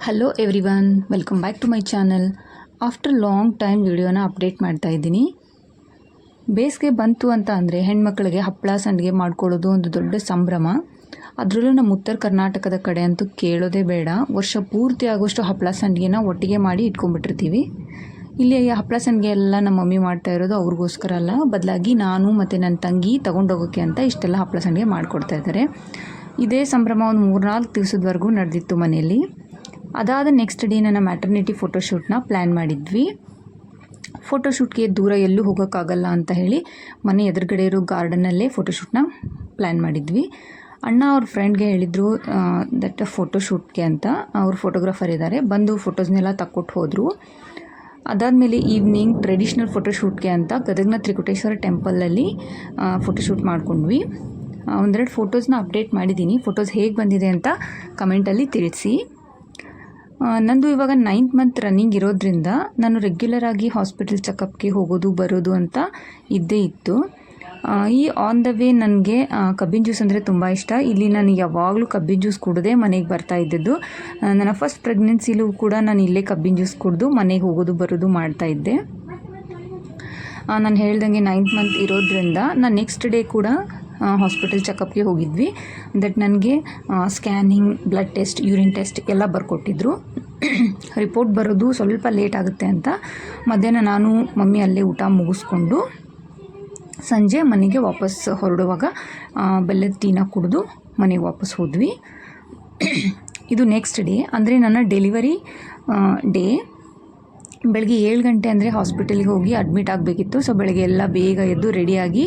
Hello everyone, welcome back to my channel. After long time ವಿಡಿಯೋನ update ಮಾಡ್ತಾ ಇದ್ದೀನಿ. ಬೇಸಿಗೆ ಬಂತು ಅಂತ ಅಂದರೆ ಹೆಣ್ಮಕ್ಳಿಗೆ ಹಪ್ಪಳ ಸಂಡಿಗೆ ಮಾಡ್ಕೊಳ್ಳೋದು ಒಂದು ದೊಡ್ಡ ಸಂಭ್ರಮ. ಅದರಲ್ಲೂ ನಮ್ಮ ಉತ್ತರ ಕರ್ನಾಟಕದ ಕಡೆ ಅಂತೂ ಕೇಳೋದೇ ಬೇಡ. ವರ್ಷ ಪೂರ್ತಿ ಆಗೋಷ್ಟು ಹಪ್ಪಳ ಸಂಡಿಗೆನ ಒಟ್ಟಿಗೆ ಮಾಡಿ ಇಟ್ಕೊಂಡ್ಬಿಟ್ಟಿರ್ತೀವಿ. ಇಲ್ಲಿ ಹಪ್ಪಳ ಸಂಡಿಗೆ ಎಲ್ಲ ನಮ್ಮ ಮಮ್ಮಿ ಮಾಡ್ತಾ ಇರೋದು ಅವ್ರಿಗೋಸ್ಕರ ಅಲ್ಲ, ಬದಲಾಗಿ ನಾನು ಮತ್ತು ನನ್ನ ತಂಗಿ ತೊಗೊಂಡೋಗೋಕ್ಕೆ ಅಂತ ಇಷ್ಟೆಲ್ಲ ಹಪ್ಪಳ ಸಂಡಿಗೆ ಮಾಡಿಕೊಡ್ತಾ ಇದ್ದಾರೆ. ಇದೇ ಸಂಭ್ರಮ ಒಂದು 3-4 ದಿವಸದವರೆಗೂ ನಡೆದಿತ್ತು ಮನೆಯಲ್ಲಿ. ಅದಾದ ನೆಕ್ಸ್ಟ್ ಡೇ ನನ್ನ ಮ್ಯಾಟರ್ನಿಟಿ ಫೋಟೋಶೂಟ್ನ ಪ್ಲ್ಯಾನ್ ಮಾಡಿದ್ವಿ. ಫೋಟೋಶೂಟ್ಗೆ ದೂರ ಎಲ್ಲೂ ಹೋಗೋಕ್ಕಾಗಲ್ಲ ಅಂತ ಹೇಳಿ ಮನೆ ಎದುರುಗಡೆ ಇರೋ ಗಾರ್ಡನಲ್ಲೇ ಫೋಟೋಶೂಟ್ನ ಪ್ಲ್ಯಾನ್ ಮಾಡಿದ್ವಿ. ಅಣ್ಣ ಅವ್ರ ಫ್ರೆಂಡ್ಗೆ ಹೇಳಿದರು ದಟ್ ಫೋಟೋಶೂಟ್ಗೆ ಅಂತ. ಅವ್ರು ಫೋಟೋಗ್ರಾಫರ್ ಇದ್ದಾರೆ, ಬಂದು ಫೋಟೋಸ್ನೆಲ್ಲ ತಕ್ಕೊಟ್ಟು ಹೋದರು. ಅದಾದಮೇಲೆ ಈವ್ನಿಂಗ್ ಟ್ರೆಡಿಷ್ನಲ್ ಫೋಟೋಶೂಟ್ಗೆ ಅಂತ ಗದಗ್ನ ತ್ರಿಕುಟೇಶ್ವರ ಟೆಂಪಲಲ್ಲಿ ಫೋಟೋಶೂಟ್ ಮಾಡ್ಕೊಂಡ್ವಿ. ಒಂದೆರಡು ಫೋಟೋಸ್ನ ಅಪ್ಡೇಟ್ ಮಾಡಿದ್ದೀನಿ. ಫೋಟೋಸ್ ಹೇಗೆ ಬಂದಿದೆ ಅಂತ ಕಮೆಂಟಲ್ಲಿ ತಿಳಿಸಿ. ನಂದು ಇವಾಗ 9th ಮಂತ್ ರನ್ನಿಂಗ್ ಇರೋದ್ರಿಂದ ನಾನು ರೆಗ್ಯುಲರ್ ಆಗಿ ಹಾಸ್ಪಿಟಲ್ ಚೆಕಪ್ಗೆ ಹೋಗೋದು ಬರೋದು ಅಂತ ಇದ್ದೇ ಇತ್ತು. ಈ ಆನ್ ದ ವೇ ನನಗೆ ಕಬ್ಬಿನ ಜ್ಯೂಸ್ ಅಂದರೆ ತುಂಬ ಇಷ್ಟ. ಇಲ್ಲಿ ನಾನು ಯಾವಾಗಲೂ ಕಬ್ಬಿನ ಜ್ಯೂಸ್ ಕುಡಿದೇ ಮನೆಗೆ ಬರ್ತಾ ಇದ್ದದ್ದು. ನನ್ನ ಫಸ್ಟ್ ಪ್ರೆಗ್ನೆನ್ಸಿಲೂ ಕೂಡ ನಾನು ಇಲ್ಲೇ ಕಬ್ಬಿನ ಜ್ಯೂಸ್ ಕುಡಿದು ಮನೆಗೆ ಹೋಗೋದು ಬರೋದು ಮಾಡ್ತಾಯಿದ್ದೆ. ನಾನು ಹೇಳ್ದಂಗೆ 9th ಮಂತ್ ಇರೋದ್ರಿಂದ ನಾನು ನೆಕ್ಸ್ಟ್ ಡೇ ಕೂಡ ಹಾಸ್ಪಿಟಲ್ ಚೆಕಪ್ಗೆ ಹೋಗಿದ್ವಿ. ದಟ್ ನನಗೆ scanning, blood test, urine test ಎಲ್ಲ ಬರ್ಕೊಟ್ಟಿದ್ರು. ರಿಪೋರ್ಟ್ ಬರೋದು ಸ್ವಲ್ಪ ಲೇಟ್ ಆಗುತ್ತೆ ಅಂತ ಮಧ್ಯಾಹ್ನ ನಾನು ಮಮ್ಮಿ ಅಲ್ಲೇ ಊಟ ಮುಗಿಸ್ಕೊಂಡು ಸಂಜೆ ಮನೆಗೆ ವಾಪಸ್ ಹೊರಡುವಾಗ ಬೆಲ್ಲದ ಟೀನ ಕುಡಿದು ಮನೆಗೆ ವಾಪಸ್ ಹೋದ್ವಿ. ಇದು ನೆಕ್ಸ್ಟ್ ಡೇ ಅಂದರೆ ನನ್ನ ಡೆಲಿವರಿ ಡೇ. ಬೆಳಗ್ಗೆ 7 ಗಂಟೆ ಅಂದರೆ ಹಾಸ್ಪಿಟಲ್ಗೆ ಹೋಗಿ ಅಡ್ಮಿಟ್ ಆಗಬೇಕಿತ್ತು. ಸೊ ಬೆಳಗ್ಗೆ ಎಲ್ಲ ಬೇಗ ಎದ್ದು ರೆಡಿಯಾಗಿ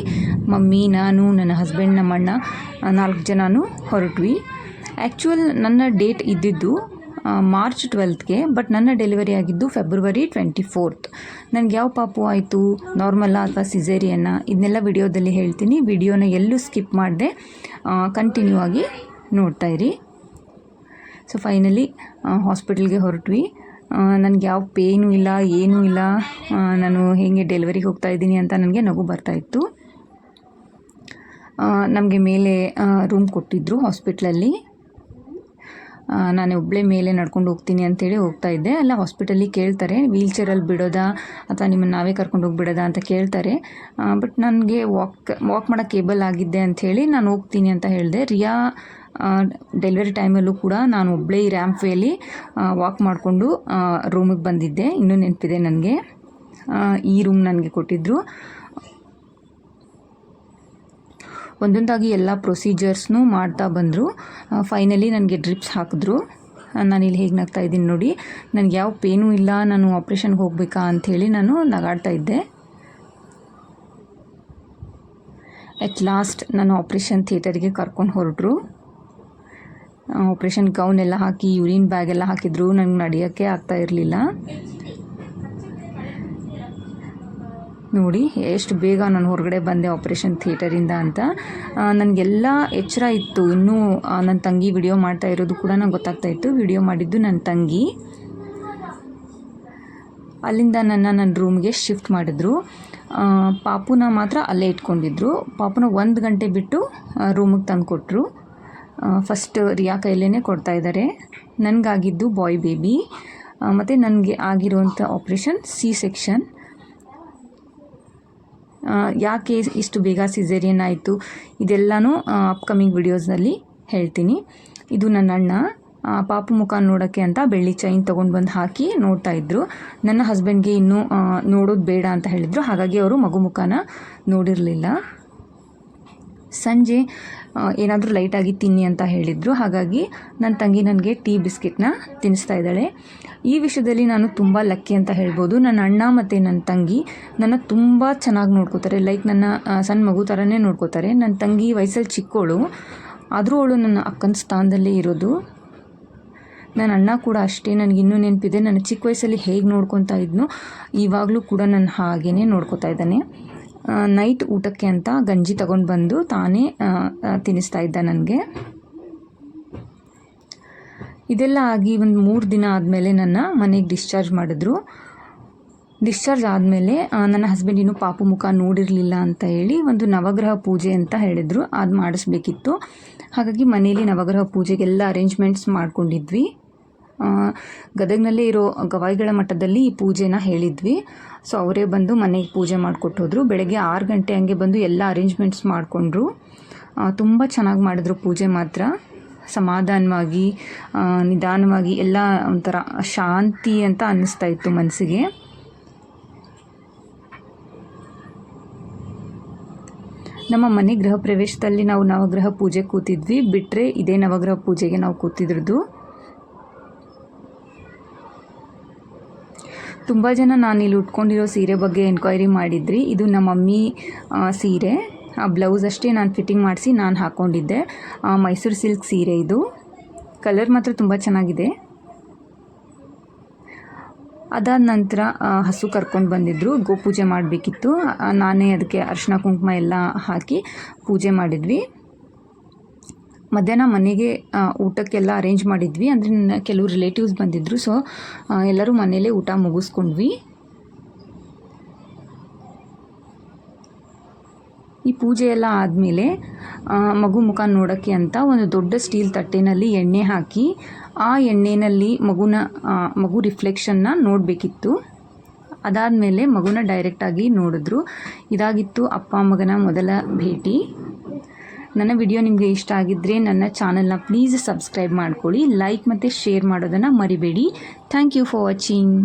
ಮಮ್ಮಿ, ನಾನು, ನನ್ನ ಹಸ್ಬೆಂಡ್, ನಮ್ಮ ಅಣ್ಣ 4 ಜನನೂ ಹೊರಟ್ವಿ. ಆ್ಯಕ್ಚುಯಲ್ ನನ್ನ ಡೇಟ್ ಇದ್ದಿದ್ದು ಮಾರ್ಚ್ 12ಗೆ, ಬಟ್ ನನ್ನ ಡೆಲಿವರಿ ಆಗಿದ್ದು ಫೆಬ್ರವರಿ 24th. ನನಗೆ ಯಾವ ಪಾಪು ಆಯಿತು, ನಾರ್ಮಲ್ಲ ಅಥವಾ ಸಿಸೇರಿಯನ್ನ, ಇದನ್ನೆಲ್ಲ ವಿಡಿಯೋದಲ್ಲಿ ಹೇಳ್ತೀನಿ. ವಿಡಿಯೋನ ಎಲ್ಲೂ ಸ್ಕಿಪ್ ಮಾಡದೆ ಕಂಟಿನ್ಯೂ ಆಗಿ ನೋಡ್ತಾಯಿರಿ. ಸೊ ಫೈನಲಿ ಹಾಸ್ಪಿಟಲ್ಗೆ ಹೊರಟ್ವಿ. ನನಗೆ ಯಾವ ಪೇನೂ ಇಲ್ಲ, ಏನೂ ಇಲ್ಲ. ನಾನು ಹೇಗೆ ಡೆಲಿವರಿಗೆ ಹೋಗ್ತಾಯಿದ್ದೀನಿ ಅಂತ ನನಗೆ ನಗು ಬರ್ತಾಯಿತ್ತು. ನಮಗೆ ಮೇಲೆ ರೂಮ್ ಕೊಟ್ಟಿದ್ದರು ಹಾಸ್ಪಿಟ್ಲಲ್ಲಿ. ನಾನು ಒಬ್ಬಳೇ ಮೇಲೆ ನಡ್ಕೊಂಡು ಹೋಗ್ತೀನಿ ಅಂತೇಳಿ ಹೋಗ್ತಾಯಿದ್ದೆ. ಅಲ್ಲ ಹಾಸ್ಪಿಟಲ್ಲಿ ಕೇಳ್ತಾರೆ ವೀಲ್ಚೇರಲ್ಲಿ ಬಿಡೋದಾ ಅಥವಾ ನಿಮ್ಮನ್ನು ನಾವೇ ಕರ್ಕೊಂಡು ಹೋಗಿಬಿಡೋದಾ ಅಂತ ಕೇಳ್ತಾರೆ. ಬಟ್ ನನಗೆ ವಾಕ್ ಮಾಡೋಕ್ಕೆ ಏಬಲ್ ಆಗಿದ್ದೆ ಅಂಥೇಳಿ ನಾನು ಹೋಗ್ತೀನಿ ಅಂತ ಹೇಳಿದೆ. ರಿಯಾ ಡೆಲಿವರಿ ಟೈಮಲ್ಲೂ ಕೂಡ ನಾನು ಒಬ್ಬಳೇ ಈ ರ್ಯಾಂಪ್ ವೇಲಿ ವಾಕ್ ಮಾಡಿಕೊಂಡು ರೂಮಿಗೆ ಬಂದಿದ್ದೆ. ಇನ್ನೂ ನೆನಪಿದೆ ನನಗೆ. ಈ ರೂಮ್ ನನಗೆ ಕೊಟ್ಟಿದ್ದರು. ಒಂದೊಂದಾಗಿ ಎಲ್ಲ ಪ್ರೊಸೀಜರ್ಸ್ನೂ ಮಾಡ್ತಾ ಬಂದರು. ಫೈನಲಿ ನನಗೆ ಡ್ರಿಪ್ಸ್ ಹಾಕಿದ್ರು. ನಾನಿಲ್ಲಿ ಹೇಗೆ ನಗ್ತಾ ಇದ್ದೀನಿ ನೋಡಿ. ನನಗೆ ಯಾವ ಪೇನೂ ಇಲ್ಲ, ನಾನು ಆಪ್ರೇಷನ್ಗೆ ಹೋಗಬೇಕಾ ಅಂಥೇಳಿ ನಾನು ನಗಾಡ್ತಾ ಇದ್ದೆ. ಅಟ್ ಲಾಸ್ಟ್ ನಾನು ಆಪ್ರೇಷನ್ ಥಿಯೇಟರ್ಗೆ ಕರ್ಕೊಂಡು ಹೊರಟರು. ಆಪ್ರೇಷನ್ ಗೌನ್ ಎಲ್ಲ ಹಾಕಿ ಯೂರಿನ್ ಬ್ಯಾಗ್ ಎಲ್ಲ ಹಾಕಿದ್ರು. ನನಗೆ ನಡೆಯೋಕ್ಕೆ ಆಗ್ತಾ ಇರಲಿಲ್ಲ. ನೋಡಿ ಎಷ್ಟು ಬೇಗ ನಾನು ಹೊರಗಡೆ ಬಂದೆ ಆಪ್ರೇಷನ್ ಥಿಯೇಟರಿಂದ ಅಂತ. ನನಗೆಲ್ಲ ಎಚ್ಚರ ಇತ್ತು. ಇನ್ನೂ ನನ್ನ ತಂಗಿ ವಿಡಿಯೋ ಮಾಡ್ತಾ ಇರೋದು ಕೂಡ ನಂಗೆ ಗೊತ್ತಾಗ್ತಾ ಇತ್ತು. ವಿಡಿಯೋ ಮಾಡಿದ್ದು ನನ್ನ ತಂಗಿ. ಅಲ್ಲಿಂದ ನನ್ನ ರೂಮ್ಗೆ ಶಿಫ್ಟ್ ಮಾಡಿದ್ರು. ಪಾಪುನ ಮಾತ್ರ ಅಲ್ಲೇ ಇಟ್ಕೊಂಡಿದ್ರು. ಪಾಪುನ 1 ಗಂಟೆ ಬಿಟ್ಟು ರೂಮಿಗೆ ತಂದು ಕೊಟ್ಟರು. ಫಸ್ಟ್ ರಿಯಾ ಕೈಲೇ ಕೊಡ್ತಾಯಿದ್ದಾರೆ. ನನಗಾಗಿದ್ದು ಬಾಯ್ ಬೇಬಿ. ಮತ್ತು ನನಗೆ ಆಗಿರುವಂಥ ಆಪ್ರೇಷನ್ C-ಸೆಕ್ಷನ್. ಯಾಕೆ ಇಷ್ಟು ಬೇಗ ಸಿಸೇರಿಯನ್ ಆಯಿತು ಇದೆಲ್ಲನೂ ಅಪ್ಕಮಿಂಗ್ ವಿಡಿಯೋಸ್ನಲ್ಲಿ ಹೇಳ್ತೀನಿ. ಇದು ನನ್ನ ಅಣ್ಣ. ಪಾಪು ಮುಖ ನೋಡೋಕ್ಕೆ ಅಂತ ಬೆಳ್ಳಿ ಚೈನ್ ತೊಗೊಂಡು ಬಂದು ಹಾಕಿ ನೋಡ್ತಾಯಿದ್ರು. ನನ್ನ ಹಸ್ಬೆಂಡ್ಗೆ ಇನ್ನೂ ನೋಡೋದು ಬೇಡ ಅಂತ ಹೇಳಿದರು. ಹಾಗಾಗಿ ಅವರು ಮಗು ಮುಖನ ನೋಡಿರಲಿಲ್ಲ. ಸಂಜೆ ಏನಾದರೂ ಲೈಟಾಗಿ ತಿನ್ನಿ ಅಂತ ಹೇಳಿದರು. ಹಾಗಾಗಿ ನನ್ನ ತಂಗಿ ನನಗೆ ಟೀ ಬಿಸ್ಕೆಟ್ನ ತಿನ್ನಿಸ್ತಾ ಇದ್ದಾಳೆ. ಈ ವಿಷಯದಲ್ಲಿ ನಾನು ತುಂಬ ಲಕ್ಕಿ ಅಂತ ಹೇಳ್ಬೋದು. ನನ್ನ ಅಣ್ಣ ಮತ್ತು ನನ್ನ ತಂಗಿ ನನ್ನ ತುಂಬ ಚೆನ್ನಾಗಿ ನೋಡ್ಕೋತಾರೆ. ಲೈಕ್ ನನ್ನ ಸಣ್ಣ ಮಗು ಥರನೇ ನೋಡ್ಕೋತಾರೆ. ನನ್ನ ತಂಗಿ ವಯಸ್ಸಲ್ಲಿ ಚಿಕ್ಕವಳು, ಆದರೂ ಅವಳು ನನ್ನ ಅಕ್ಕನ ಸ್ಥಾನದಲ್ಲೇ ಇರೋದು. ನನ್ನ ಅಣ್ಣ ಕೂಡ ಅಷ್ಟೇ. ನನಗಿನ್ನೂ ನೆನಪಿದೆ, ನನ್ನ ಚಿಕ್ಕ ವಯಸ್ಸಲ್ಲಿ ಹೇಗೆ ನೋಡ್ಕೊತಾ ಇದ್ನೋ ಇವಾಗಲೂ ಕೂಡ ನನ್ನ ಹಾಗೇ ನೋಡ್ಕೋತಾ ಇದ್ದಾನೆ. ನೈಟ್ ಊಟಕ್ಕೆ ಅಂತ ಗಂಜಿ ತಗೊಂಡು ಬಂದು ತಾನೇ ತಿನ್ನಿಸ್ತಾ ಇದ್ದ ನನಗೆ. ಇದೆಲ್ಲ ಆಗಿ ಒಂದು 3 ದಿನ ಆದಮೇಲೆ ನನ್ನ ಮನೆಗೆ ಡಿಸ್ಚಾರ್ಜ್ ಮಾಡಿದ್ರು. ಡಿಸ್ಚಾರ್ಜ್ ಆದಮೇಲೆ ನನ್ನ ಹಸ್ಬೆಂಡ್ ಇನ್ನೂ ಪಾಪು ಮುಖ ನೋಡಿರಲಿಲ್ಲ ಅಂತ ಹೇಳಿ ಒಂದು ನವಗ್ರಹ ಪೂಜೆ ಅಂತ ಹೇಳಿದರು. ಅದು ಮಾಡಿಸ್ಬೇಕಿತ್ತು. ಹಾಗಾಗಿ ಮನೆಯಲ್ಲಿ ನವಗ್ರಹ ಪೂಜೆಗೆಲ್ಲ ಅರೇಂಜ್ಮೆಂಟ್ಸ್ ಮಾಡ್ಕೊಂಡಿದ್ವಿ. ಗದಗ್ನಲ್ಲೇ ಇರೋ ಗವಾಯಿಗಳ ಮಠದಲ್ಲಿ ಈ ಪೂಜೆನ ಹೇಳಿದ್ವಿ. ಸೊ ಅವರೇ ಬಂದು ಮನೆಗೆ ಪೂಜೆ ಮಾಡಿಕೊಟ್ಟು ಹೋದರು. ಬೆಳಗ್ಗೆ 6 ಗಂಟೆ ಹಂಗೆ ಬಂದು ಎಲ್ಲ ಅರೇಂಜ್ಮೆಂಟ್ಸ್ ಮಾಡಿಕೊಂಡ್ರು. ತುಂಬ ಚೆನ್ನಾಗಿ ಮಾಡಿದ್ರು ಪೂಜೆ ಮಾತ್ರ. ಸಮಾಧಾನವಾಗಿ ನಿಧಾನವಾಗಿ ಎಲ್ಲ ಒಂಥರ ಶಾಂತಿ ಅಂತ ಅನ್ನಿಸ್ತಾ ಇತ್ತು ಮನಸ್ಸಿಗೆ. ನಮ್ಮ ಮನೆ ಗೃಹ ಪ್ರವೇಶದಲ್ಲಿ ನಾವು ನವಗ್ರಹ ಪೂಜೆ ಕೂತಿದ್ವಿ, ಬಿಟ್ಟರೆ ಇದೇ ನವಗ್ರಹ ಪೂಜೆಗೆ ನಾವು ಕೂತಿದ್ರದ್ದು. ತುಂಬ ಜನ ನಾನು ಇಲ್ಲಿ ಉಟ್ಕೊಂಡಿರೋ ಸೀರೆ ಬಗ್ಗೆ ಎನ್ಕ್ವೈರಿ ಮಾಡಿದ್ರಿ. ಇದು ನಮ್ಮ ಮಮ್ಮಿ ಸೀರೆ, ಬ್ಲೌಸ್ ಅಷ್ಟೇ ನಾನು ಫಿಟ್ಟಿಂಗ್ ಮಾಡಿಸಿ ನಾನು ಹಾಕ್ಕೊಂಡಿದ್ದೆ. ಮೈಸೂರು ಸಿಲ್ಕ್ ಸೀರೆ ಇದು. ಕಲರ್ ಮಾತ್ರ ತುಂಬ ಚೆನ್ನಾಗಿದೆ. ಅದಾದ ನಂತರ ಹಸು ಕರ್ಕೊಂಡು ಬಂದಿದ್ದರು, ಗೋಪೂಜೆ ಮಾಡಬೇಕಿತ್ತು. ನಾನೇ ಅದಕ್ಕೆ ಅರಿಶಿನ ಕುಂಕುಮ ಎಲ್ಲ ಹಾಕಿ ಪೂಜೆ ಮಾಡಿದ್ವಿ. ಮಧ್ಯಾಹ್ನ ಮನೆಗೆ ಊಟಕ್ಕೆಲ್ಲ ಅರೇಂಜ್ ಮಾಡಿದ್ವಿ. ಅಂದರೆ ನನ್ನ ಕೆಲವು ರಿಲೇಟಿವ್ಸ್ ಬಂದಿದ್ದರು. ಸೊ ಎಲ್ಲರೂ ಮನೆಯಲ್ಲೇ ಊಟ ಮುಗಿಸ್ಕೊಂಡ್ವಿ. ಈ ಪೂಜೆ ಎಲ್ಲ ಆದಮೇಲೆ ಮಗು ಮುಖ ನೋಡೋಕ್ಕೆ ಅಂತ ಒಂದು ದೊಡ್ಡ ಸ್ಟೀಲ್ ತಟ್ಟೆನಲ್ಲಿ ಎಣ್ಣೆ ಹಾಕಿ ಆ ಎಣ್ಣೆಯಲ್ಲಿ ಮಗು ರಿಫ್ಲೆಕ್ಷನ್ನ ನೋಡಬೇಕಿತ್ತು. ಅದಾದಮೇಲೆ ಮಗುನ ಡೈರೆಕ್ಟಾಗಿ ನೋಡಿದ್ರು. ಇದಾಗಿತ್ತು ಅಪ್ಪ ಮಗನ ಮೊದಲ ಭೇಟಿ. ನನ್ನ ವಿಡಿಯೋ ನಿಮಗೆ ಇಷ್ಟ ಆಗಿದ್ದರೆ ನನ್ನ ಚಾನಲ್ನ ಪ್ಲೀಸ್ ಸಬ್ಸ್ಕ್ರೈಬ್ ಮಾಡ್ಕೊಳ್ಳಿ, ಲೈಕ್ ಮತ್ತು ಶೇರ್ ಮಾಡೋದನ್ನು ಮರಿಬೇಡಿ. Thank you for watching.